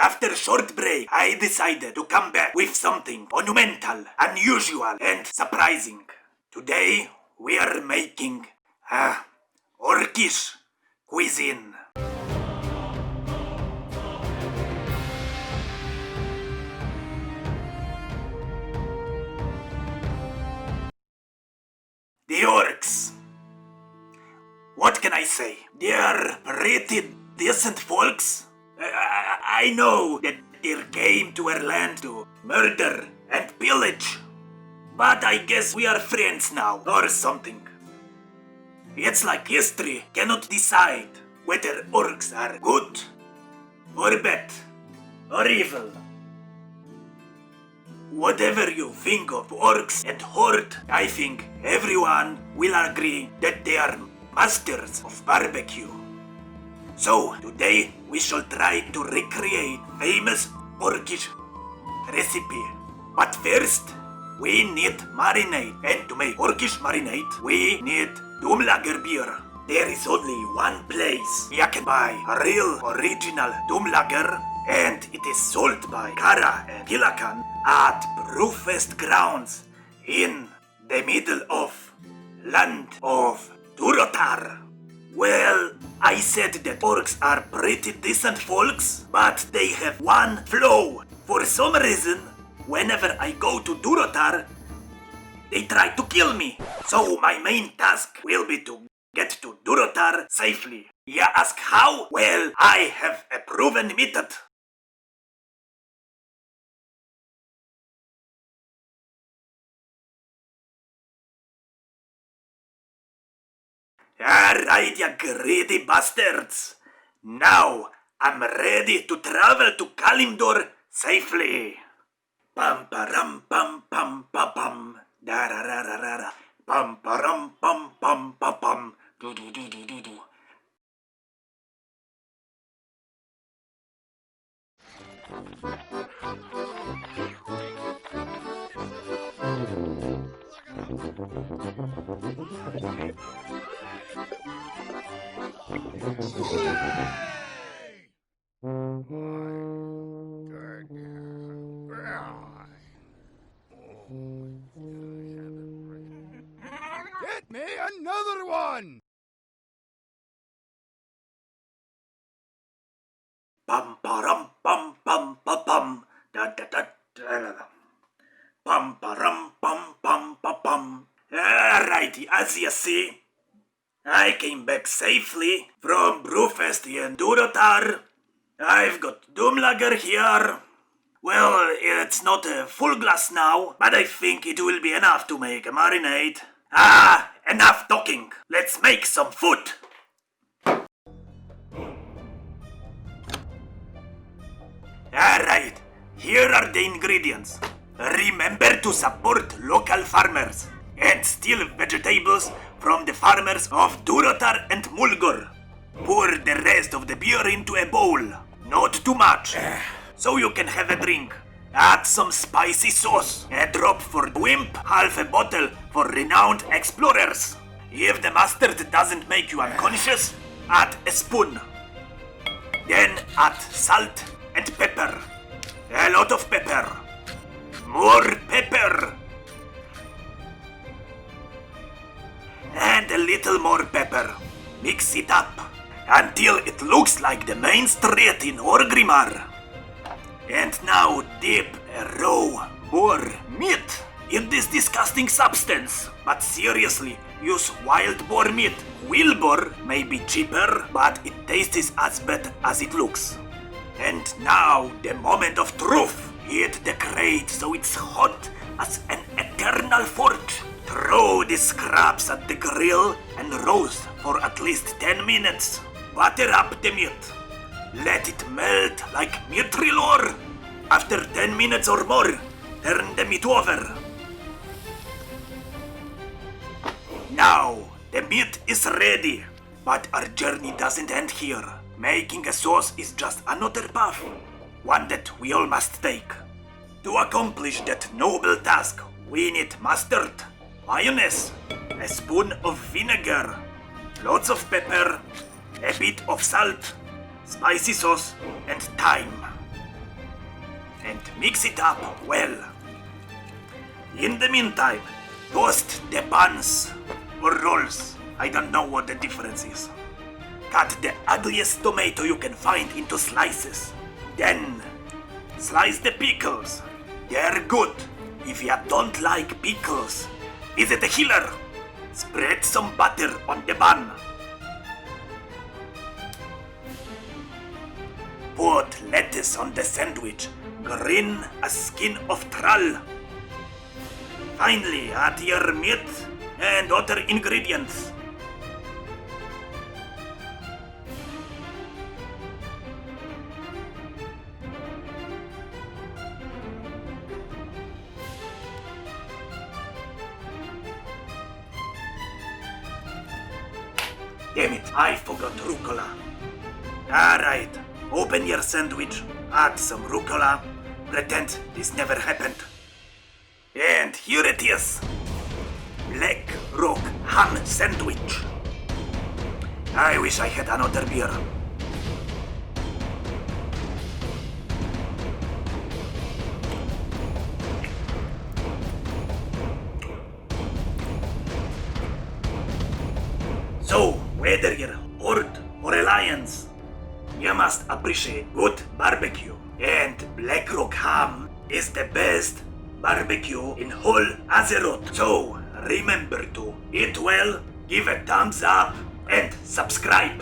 after a short break, I decided to come back with something monumental, unusual, and surprising. Today, we are making Orcish cuisine. The orcs. What can I say? They are pretty decent folks. I know that they came to our land to murder and pillage. But I guess we are friends now, or something. It's like history cannot decide whether orcs are good, or bad, or evil. Whatever you think of orcs and horde, I think everyone will agree that they are masters of barbecue. So, today we shall try to recreate famous Orcish recipe. But first, we need marinade. And to make Orcish marinade, we need Doomlager beer. There is only one place you can buy a real original Doomlager, and it is sold by Kara and Kilakan at Brewfest grounds in the middle of land of Durotar. Well, I said that orcs are pretty decent folks, but they have one flaw. For some reason, whenever I go to Durotar, they try to kill me. So my main task will be to get to Durotar safely. You ask how? Well, I have a proven method. Alright, you greedy bastards. Now, I'm ready to travel to Kalimdor safely. Pam param pam pam pa pam. Da ra ra ra ra ra. Pam param pam pam pa pam. Do do do do do do. Get me another one! Pam param pam pam pa pam. Da da da da da. Pam param pam pam pa pam. Alrighty, as you see, I came back safely from Brewfest in Durotar. I've got Doomlager here. Well, it's not a full glass now, but I think it will be enough to make a marinade. Enough talking. Let's make some food. Alright, here are the ingredients. Remember to support local farmers and steal vegetables from the farmers of Durotar and Mulgor. Pour the rest of the beer into a bowl, not too much, so you can have a drink. Add some spicy sauce, a drop for wimp, half a bottle for renowned explorers. If the mustard doesn't make you unconscious, add a spoon. Then add salt and pepper. A lot of pepper. More pepper. And a little more pepper. Mix it up until it looks like the main street in Orgrimmar. And now dip a raw boar meat in this disgusting substance. But seriously, use wild boar meat. Wild boar may be cheaper, but it tastes as bad as it looks. And now the moment of truth. Heat the crate so it's hot as an eternal forge. Throw the scraps at the grill and roast for at least 10 minutes. Butter up the meat. Let it melt like mitrilor. After 10 minutes or more, turn the meat over. Now, the meat is ready. But our journey doesn't end here. Making a sauce is just another path. One that we all must take. To accomplish that noble task, we need mustard, mayonnaise, a spoon of vinegar, lots of pepper, a bit of salt, spicy sauce, and thyme. and mix it up well. In the meantime, toast the buns or rolls. I don't know what the difference is. Cut the ugliest tomato you can find into slices. Then slice the pickles. They're good. If you don't like pickles, visit the healer. Spread some butter on the bun. Put lettuce on the sandwich. Grin a skin of trull. Finally, add your meat and other ingredients. Damn it, I forgot rucola. Alright, open your sandwich, add some rucola, pretend this never happened. And here it is. Black Rock ham sandwich. I wish I had another beer. So, whether you're Horde or Alliance, you must appreciate good barbecue. And Black Rock ham is the best barbecue in whole Azeroth. So, remember to eat well, give a thumbs up, and subscribe.